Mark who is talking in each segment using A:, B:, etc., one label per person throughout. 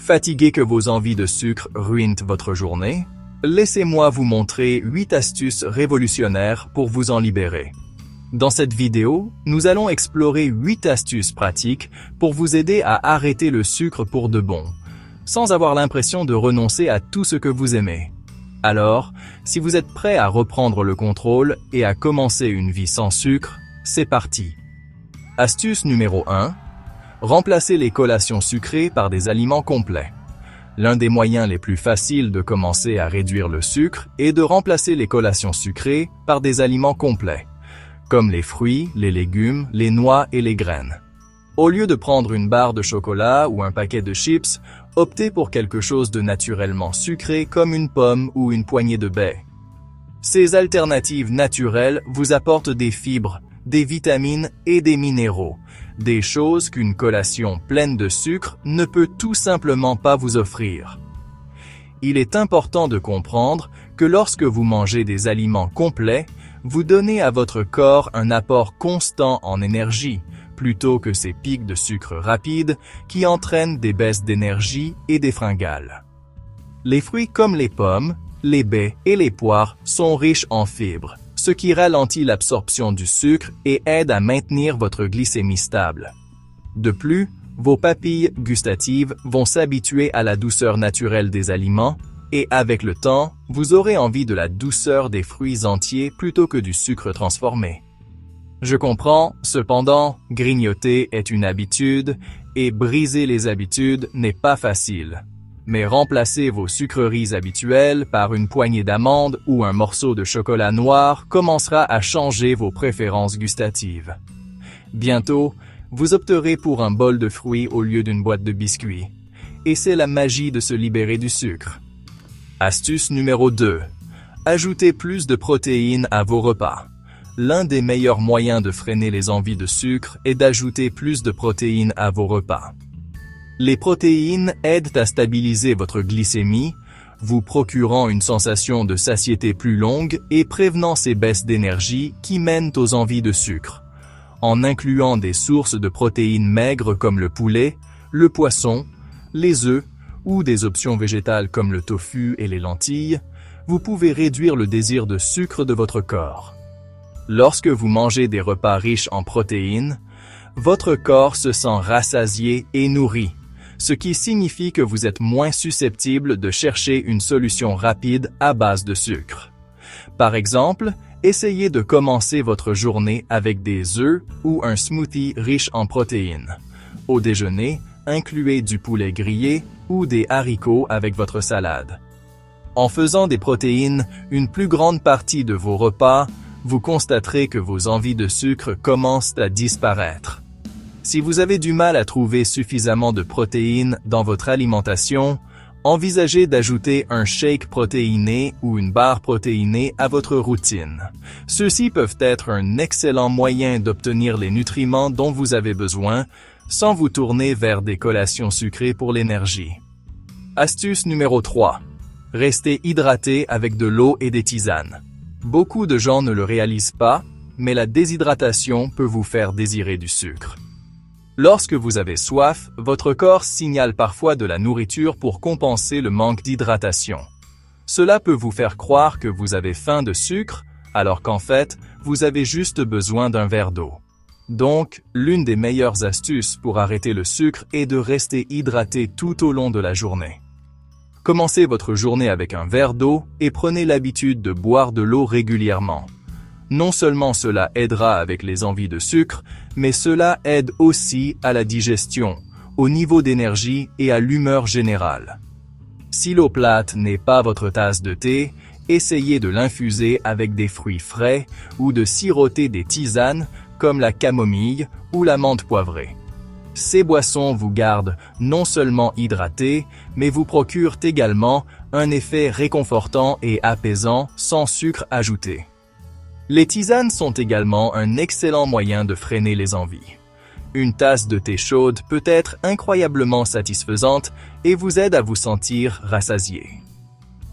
A: Fatigué que vos envies de sucre ruinent votre journée? Laissez-moi vous montrer 8 astuces révolutionnaires pour vous en libérer. Dans cette vidéo, nous allons explorer 8 astuces pratiques pour vous aider à arrêter le sucre pour de bon, sans avoir l'impression de renoncer à tout ce que vous aimez. Alors, si vous êtes prêt à reprendre le contrôle et à commencer une vie sans sucre, c'est parti. Astuce numéro 1. Remplacez les collations sucrées par des aliments complets. L'un des moyens les plus faciles de commencer à réduire le sucre est de remplacer les collations sucrées par des aliments complets, comme les fruits, les légumes, les noix et les graines. Au lieu de prendre une barre de chocolat ou un paquet de chips, optez pour quelque chose de naturellement sucré comme une pomme ou une poignée de baies. Ces alternatives naturelles vous apportent des fibres, des vitamines et des minéraux, des choses qu'une collation pleine de sucre ne peut tout simplement pas vous offrir. Il est important de comprendre que lorsque vous mangez des aliments complets, vous donnez à votre corps un apport constant en énergie, plutôt que ces pics de sucre rapides qui entraînent des baisses d'énergie et des fringales. Les fruits comme les pommes, les baies et les poires sont riches en fibres, ce qui ralentit l'absorption du sucre et aide à maintenir votre glycémie stable. De plus, vos papilles gustatives vont s'habituer à la douceur naturelle des aliments et avec le temps, vous aurez envie de la douceur des fruits entiers plutôt que du sucre transformé. Je comprends, cependant, grignoter est une habitude et briser les habitudes n'est pas facile. Mais remplacer vos sucreries habituelles par une poignée d'amandes ou un morceau de chocolat noir commencera à changer vos préférences gustatives. Bientôt, vous opterez pour un bol de fruits au lieu d'une boîte de biscuits. Et c'est la magie de se libérer du sucre. Astuce numéro 2. Ajoutez plus de protéines à vos repas. L'un des meilleurs moyens de freiner les envies de sucre est d'ajouter plus de protéines à vos repas. Les protéines aident à stabiliser votre glycémie, vous procurant une sensation de satiété plus longue et prévenant ces baisses d'énergie qui mènent aux envies de sucre. En incluant des sources de protéines maigres comme le poulet, le poisson, les œufs ou des options végétales comme le tofu et les lentilles, vous pouvez réduire le désir de sucre de votre corps. Lorsque vous mangez des repas riches en protéines, votre corps se sent rassasié et nourri, ce qui signifie que vous êtes moins susceptible de chercher une solution rapide à base de sucre. Par exemple, essayez de commencer votre journée avec des œufs ou un smoothie riche en protéines. Au déjeuner, incluez du poulet grillé ou des haricots avec votre salade. En faisant des protéines une plus grande partie de vos repas, vous constaterez que vos envies de sucre commencent à disparaître. Si vous avez du mal à trouver suffisamment de protéines dans votre alimentation, envisagez d'ajouter un shake protéiné ou une barre protéinée à votre routine. Ceux-ci peuvent être un excellent moyen d'obtenir les nutriments dont vous avez besoin sans vous tourner vers des collations sucrées pour l'énergie. Astuce numéro 3. Restez hydraté avec de l'eau et des tisanes. Beaucoup de gens ne le réalisent pas, mais la déshydratation peut vous faire désirer du sucre. Lorsque vous avez soif, votre corps signale parfois de la nourriture pour compenser le manque d'hydratation. Cela peut vous faire croire que vous avez faim de sucre, alors qu'en fait, vous avez juste besoin d'un verre d'eau. Donc, l'une des meilleures astuces pour arrêter le sucre est de rester hydraté tout au long de la journée. Commencez votre journée avec un verre d'eau et prenez l'habitude de boire de l'eau régulièrement. Non seulement cela aidera avec les envies de sucre, mais cela aide aussi à la digestion, au niveau d'énergie et à l'humeur générale. Si l'eau plate n'est pas votre tasse de thé, essayez de l'infuser avec des fruits frais ou de siroter des tisanes comme la camomille ou la menthe poivrée. Ces boissons vous gardent non seulement hydraté, mais vous procurent également un effet réconfortant et apaisant sans sucre ajouté. Les tisanes sont également un excellent moyen de freiner les envies. Une tasse de thé chaude peut être incroyablement satisfaisante et vous aide à vous sentir rassasié.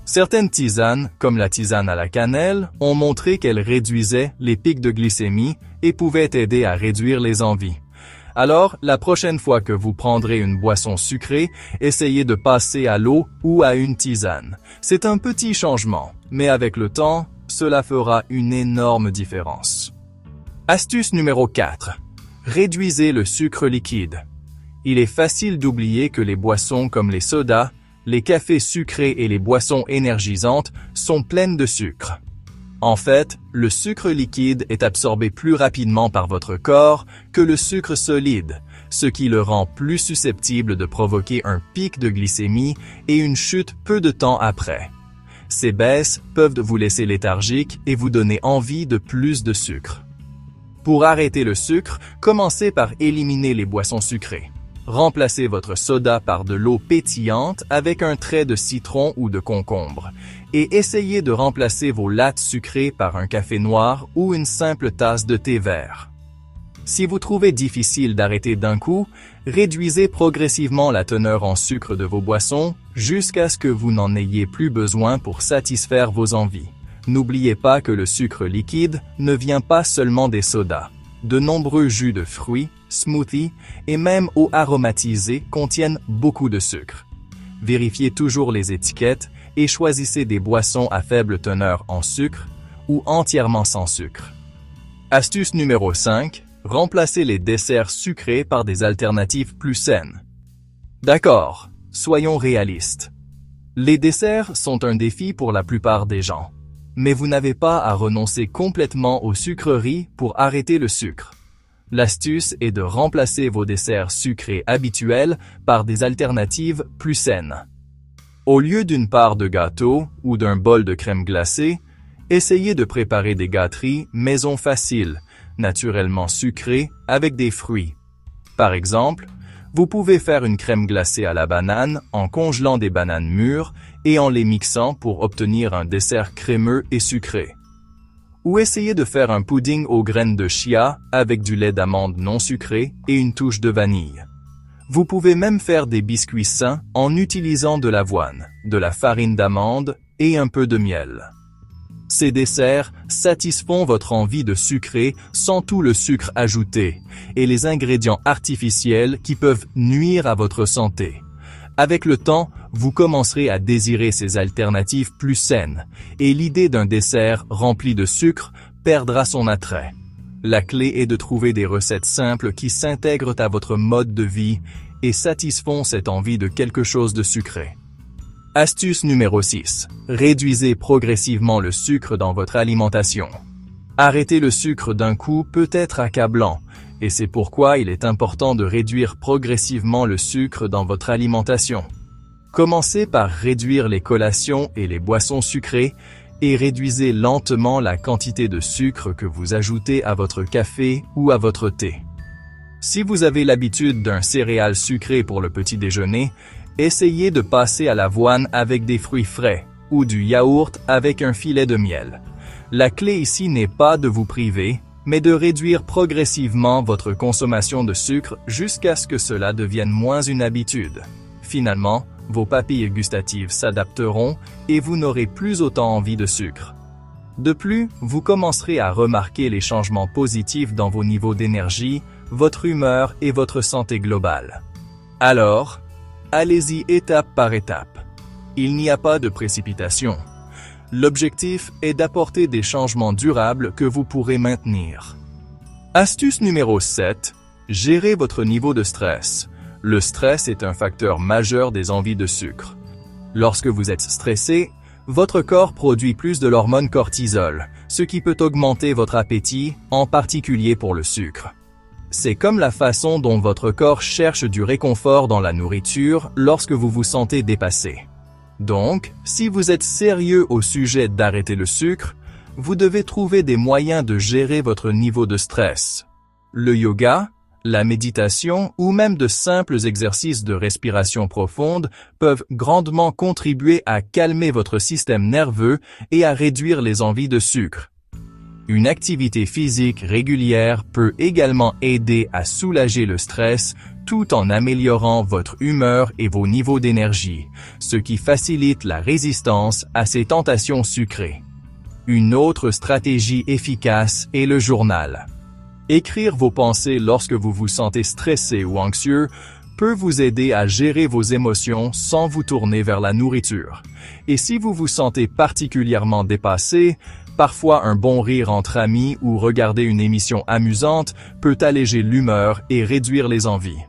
A: Certaines tisanes, comme la tisane à la cannelle, ont montré qu'elles réduisaient les pics de glycémie et pouvaient aider à réduire les envies. Alors, la prochaine fois que vous prendrez une boisson sucrée, essayez de passer à l'eau ou à une tisane. C'est un petit changement, mais avec le temps, cela fera une énorme différence. Astuce numéro 4. Réduisez le sucre liquide. Il est facile d'oublier que les boissons comme les sodas, les cafés sucrés et les boissons énergisantes sont pleines de sucre. En fait, le sucre liquide est absorbé plus rapidement par votre corps que le sucre solide, ce qui le rend plus susceptible de provoquer un pic de glycémie et une chute peu de temps après. Ces baisses peuvent vous laisser léthargique et vous donner envie de plus de sucre. Pour arrêter le sucre, commencez par éliminer les boissons sucrées. Remplacez votre soda par de l'eau pétillante avec un trait de citron ou de concombre et essayez de remplacer vos lattes sucrées par un café noir ou une simple tasse de thé vert. Si vous trouvez difficile d'arrêter d'un coup, réduisez progressivement la teneur en sucre de vos boissons jusqu'à ce que vous n'en ayez plus besoin pour satisfaire vos envies. N'oubliez pas que le sucre liquide ne vient pas seulement des sodas. De nombreux jus de fruits, smoothies et même eau aromatisée contiennent beaucoup de sucre. Vérifiez toujours les étiquettes et choisissez des boissons à faible teneur en sucre ou entièrement sans sucre. Astuce numéro 5. Remplacez les desserts sucrés par des alternatives plus saines. D'accord, soyons réalistes. Les desserts sont un défi pour la plupart des gens. Mais vous n'avez pas à renoncer complètement aux sucreries pour arrêter le sucre. L'astuce est de remplacer vos desserts sucrés habituels par des alternatives plus saines. Au lieu d'une part de gâteau ou d'un bol de crème glacée, essayez de préparer des gâteries maison faciles, naturellement sucrées, avec des fruits. Par exemple, vous pouvez faire une crème glacée à la banane en congelant des bananes mûres et en les mixant pour obtenir un dessert crémeux et sucré. Ou essayez de faire un pudding aux graines de chia avec du lait d'amande non sucré et une touche de vanille. Vous pouvez même faire des biscuits sains en utilisant de l'avoine, de la farine d'amande et un peu de miel. Ces desserts satisfont votre envie de sucrer sans tout le sucre ajouté et les ingrédients artificiels qui peuvent nuire à votre santé. Avec le temps, vous commencerez à désirer ces alternatives plus saines et l'idée d'un dessert rempli de sucre perdra son attrait. La clé est de trouver des recettes simples qui s'intègrent à votre mode de vie et satisfont cette envie de quelque chose de sucré. Astuce numéro 6. Réduisez progressivement le sucre dans votre alimentation. Arrêter le sucre d'un coup peut être accablant, et c'est pourquoi il est important de réduire progressivement le sucre dans votre alimentation. Commencez par réduire les collations et les boissons sucrées, et réduisez lentement la quantité de sucre que vous ajoutez à votre café ou à votre thé. Si vous avez l'habitude d'un céréal sucré pour le petit déjeuner, essayez de passer à l'avoine avec des fruits frais ou du yaourt avec un filet de miel. La clé ici n'est pas de vous priver, mais de réduire progressivement votre consommation de sucre jusqu'à ce que cela devienne moins une habitude. Finalement, vos papilles gustatives s'adapteront et vous n'aurez plus autant envie de sucre. De plus, vous commencerez à remarquer les changements positifs dans vos niveaux d'énergie, votre humeur et votre santé globale. Alors, allez-y étape par étape. Il n'y a pas de précipitation. L'objectif est d'apporter des changements durables que vous pourrez maintenir. Astuce numéro 7. Gérez votre niveau de stress. Le stress est un facteur majeur des envies de sucre. Lorsque vous êtes stressé, votre corps produit plus de l'hormone cortisol, ce qui peut augmenter votre appétit, en particulier pour le sucre. C'est comme la façon dont votre corps cherche du réconfort dans la nourriture lorsque vous vous sentez dépassé. Donc, si vous êtes sérieux au sujet d'arrêter le sucre, vous devez trouver des moyens de gérer votre niveau de stress. Le yoga, la méditation ou même de simples exercices de respiration profonde peuvent grandement contribuer à calmer votre système nerveux et à réduire les envies de sucre. Une activité physique régulière peut également aider à soulager le stress tout en améliorant votre humeur et vos niveaux d'énergie, ce qui facilite la résistance à ces tentations sucrées. Une autre stratégie efficace est le journal. Écrire vos pensées lorsque vous vous sentez stressé ou anxieux peut vous aider à gérer vos émotions sans vous tourner vers la nourriture. Et si vous vous sentez particulièrement dépassé, parfois un bon rire entre amis ou regarder une émission amusante peut alléger l'humeur et réduire les envies.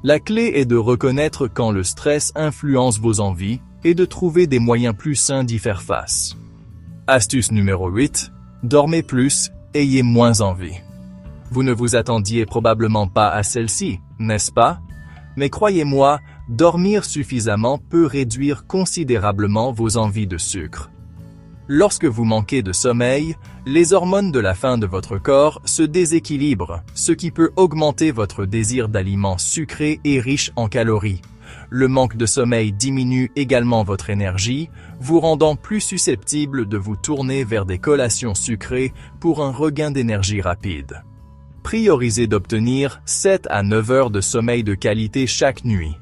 A: La clé est de reconnaître quand le stress influence vos envies et de trouver des moyens plus sains d'y faire face. Astuce numéro 8. Dormez plus, ayez moins envie. Vous ne vous attendiez probablement pas à celle-ci, n'est-ce pas? Mais croyez-moi, dormir suffisamment peut réduire considérablement vos envies de sucre. Lorsque vous manquez de sommeil, les hormones de la faim de votre corps se déséquilibrent, ce qui peut augmenter votre désir d'aliments sucrés et riches en calories. Le manque de sommeil diminue également votre énergie, vous rendant plus susceptible de vous tourner vers des collations sucrées pour un regain d'énergie rapide. Priorisez d'obtenir 7 à 9 heures de sommeil de qualité chaque nuit.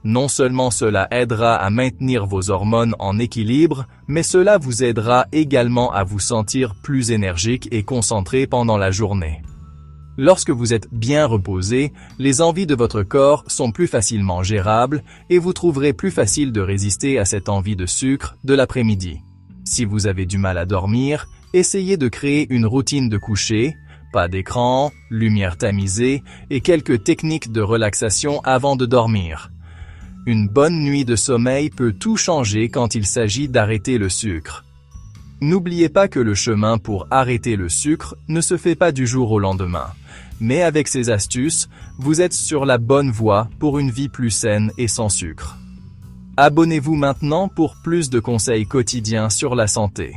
A: Non seulement cela aidera à maintenir vos hormones en équilibre, mais cela vous aidera également à vous sentir plus énergique et concentré pendant la journée. Lorsque vous êtes bien reposé, les envies de votre corps sont plus facilement gérables et vous trouverez plus facile de résister à cette envie de sucre de l'après-midi. Si vous avez du mal à dormir, essayez de créer une routine de coucher, pas d'écran, lumière tamisée et quelques techniques de relaxation avant de dormir. Une bonne nuit de sommeil peut tout changer quand il s'agit d'arrêter le sucre. N'oubliez pas que le chemin pour arrêter le sucre ne se fait pas du jour au lendemain. Mais avec ces astuces, vous êtes sur la bonne voie pour une vie plus saine et sans sucre. Abonnez-vous maintenant pour plus de conseils quotidiens sur la santé.